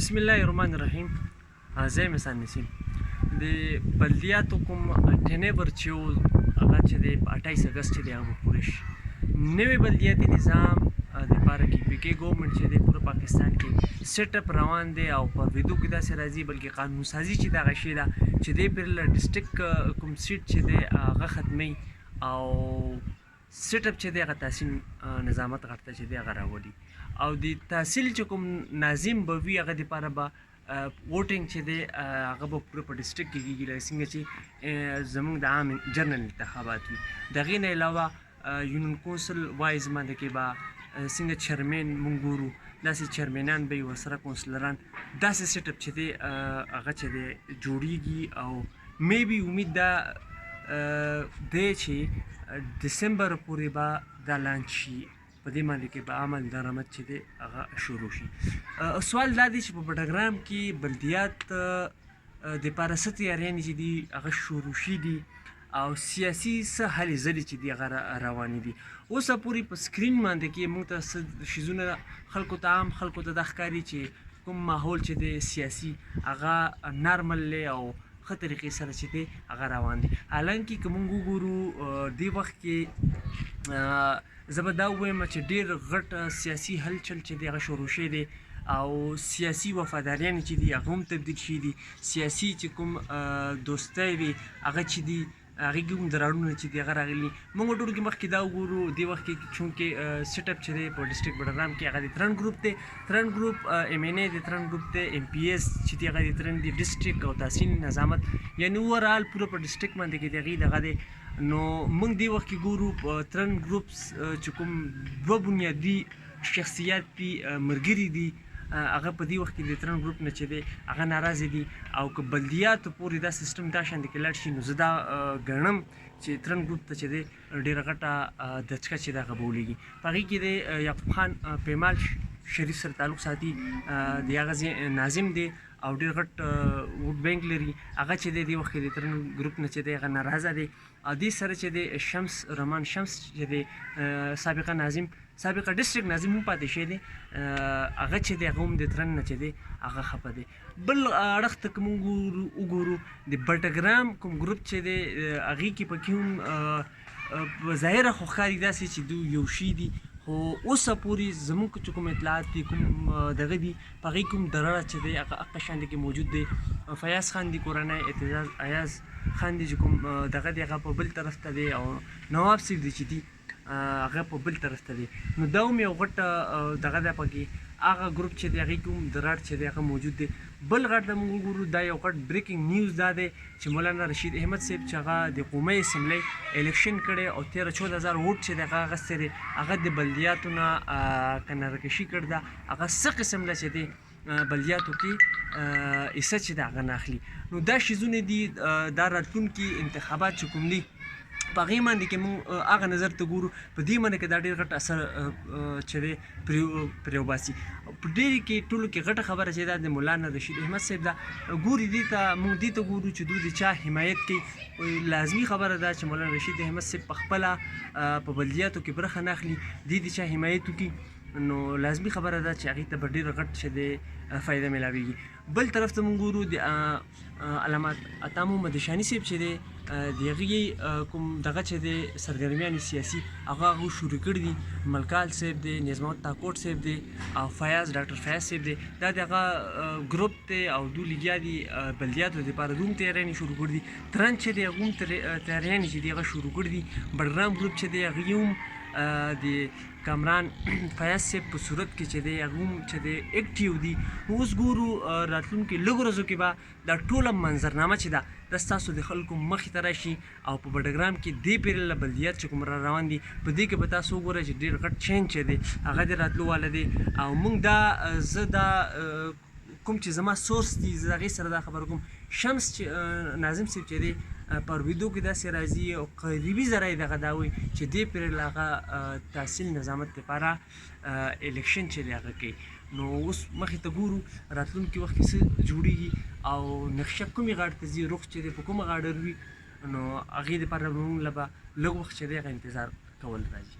بسم الله الرحمن الرحیم. زه یم احسان نسیم. د بلدیاتو کوم ټینیبر چې و هغه چې دی په 28 اګست چې دی هغه به پوره شي. نوی بلدیاتي نظام دپاره کې پی کې ګورنمنټ چې دی پوره پاکستان کې سیټ اپ روان دی او پرویدو کې داسې راځي بلکې قانون سازي چې دغه شی ده چې دی پر ډسټرکټ کوم سیټ چې دی هغه ختمي او سیټ اپ چې دی هغه تحصیل نظامت غرته چې دی هغه راوړي او د تحصیل چې کوم ناظم به وي هغه دپاره به ووټینګ چې دی هغه به پوره په ډسټرکټ کې کېږي لکه څنګه چې زموږ د عام جنرال انتخابات وي. د هغې نه علاوه یونین کونسل وایز باندې کې به څنګه چیرمین موږ ګورو داسې چیرمینان به وي ورسره کونسلران داسې سیټ اپ چې دی هغه چې دی جوړیږي او میبي امید دا دی چې دسمبر پورې به دا لانچ شي په دې باندې کې به عمل درآمد چې دی هغه شروع شي. سوال دا دی چې په بټګرام کې بلدیات دپاره څه تیاریانې چې دي هغه شروع شي دي او سیاسي څه هلې ځلې چې دي هغه روانې دي. اوسه پورې په سکرین باندې کې موږ ته څه شیزونه خلکو ته عام خلکو ته دا ښکاري چې کوم ماحول چې دی سیاسي هغه نارمل دی او ښه طریقې سره چې دی هغه روان دی. حالانکې که موږ وګورو دې وخت کې زه به دا ووایم چې ډېر غټ سیاسي هلچل چې دی هغه شروع شوی دی او سیاسي وفاداریانې چې دي هغه هم تبدیل شوي دي. سیاسي چې کوم دوستی وي هغه چې دي هغې کې هم دراړونه چې دي هغه راغلي. موږ ټولو کې مخکې دا وګورو دې وخت کې چونکې سیټ اپ چې دی په ډسټرکټ بډګرام کې هغه د ترن ګروپ دی. ترن ګروپ ایم این ای د ترن ګروپ دی ایم پی ایس چې دی هغه د ترن دی ډسټرکټ او تحصیل نظامت یعنې اوورال پوره په ډسټرکټ باندې کې د هغې دغه دی. نو موږ دې وخت کې ګورو ترن ګروپس چې کوم دوه بنیادي شخصیات دي ملګري دي هغه په دې وخت کې د ترن ګروپ نه چې دی هغه ناراضه دي او که بلدیاتو پورې دا سیستم دا شان کې لاړ شي نو زه دا ګڼم چې ترن ګروپ ته چې دی ډېره غټه دچکه چې دا هغه به ولېږي. په هغې کې د یعقوب خان پیمال شریف سره تعلق ساتي د هغه ناظم دی او ډېر غټ ووټ بینک لري هغه چې دی دې وخت کې د ترن ګروپ نه چې دی هغه ناراضه دی. او دې سره چې دی شمس رحمان شمس چې دی سابقه ډسټرکټ ناظم هم پاتې شوی دی هغه چې دی هغه هم د ترن نه چې دی هغه خفه دی. بل اړخ ته که موږ وګورو د بټګرام کوم ګروپ چې دی هغې کې پکې هم ظاهره خو ښکاري داسې چې دوی یو شي دي خو اوسه پورې زموږ چې کوم اطلاعات دي کوم دغه دي په هغې کوم درړه چې دی هغه هغه شان دی کې موجود دی. فیاض خان دی کورنۍ اعتزاز ایاز خان دی چې کوم دغه دی هغه په بل طرف ته دی او نواب صاحب دی چې دی هغه په بل طرف ته دی. نو دا هم یو غټ دغه دی پکې هغه ګروپ چې دی هغې کې هم درړ چې دی هغه موجود دی. بل غټ د موږ وګورو دا یو غټ بریکینګ نیوز دا دی چې مولانا رشید احمد صاحب چې هغه د قومي اسمبلی الیکشن کړی او 13-14,000 ووټ چې دی هغه اخیستی دی هغه د بلدیاتو نه کنارهکشي کړې ده. هغه څه قسم ده چې دی بلدیاتو کې حصه چې دی هغه نه اخلي. نو دا شیزونه دي دا راتلونکي انتخابات چې کوم دي په هغې باندې کې موږ هغه نظر ته ګورو په دې باندې کې دا ډېر غټ اثر چې دی پرې وباسي. په ډېرې کې ټولو کې غټه خبره چې دا د مولانا رشید احمد صاحب ده ګوري دې ته موږ دې ته ګورو چې دوی د چا حمایت کوي. لازمي خبره ده چې مولانا رشید احمد صاحب په خپله په بلدیاتو کې برخه نه اخلي دې د چا حمایت وکړي نو لازمي خبره ده چې هغې ته به ډېر غټ چې دی فایده میلاویږي. بل طرف ته موږ ګورو د علامه عطا محمد شاني صاحب چې دی د هغې کوم دغه چې دی سرګرمیانې سیاسي هغه شروع کړي دي. ملکال صاحب دی نیاز محمد تاکوټ صاحب دی او ډاکټر فیاض صاحب دی دا د هغه ګروپ دی او دوی لګیا دي بلدیاتو دپاره دوی هم تیاریانې شروع کړي دي. ترن چې دی هغه هم تیاریانې چې دی هغه شروع کړي دي. بډګرام ګروپ چې دی هغې هم د کامران فیاض صاحب په صورت کې چې دی هغه هم چې دی اکټیو دي. اوس ګورو راتلونکي لږو ورځو کې به دا ټوله منظرنامه چې ده دا ستاسو د خلکو مخې ته راشي او په بډګرام کې دې پیرې له بلدیات چې کوم را روان دي په دې کې به تاسو وګورئ چې ډېر غټ چینج چې دی هغه دې راتلو واله دی. او موږ دا زه دا کوم چې زما سورس دي زه هغې سره دا خبره کوم شمس چې ناظم صاحب چې دی په اورېدو کې داسې راځي او قریبي ذرایع دغه دا وایي چې دې پرې له هغه تحصیل نظامت دپاره الیکشن چې دی هغه کوي. نو اوس مخې ته ګورو راتلونکي وخت کې څه جوړېږي او نقشه کومې غاړې ته ځي رخ چې دی په کومه غاړه وي نو هغې دپاره به موږ له به لږ وخت چې دی هغه انتظار کول راځي.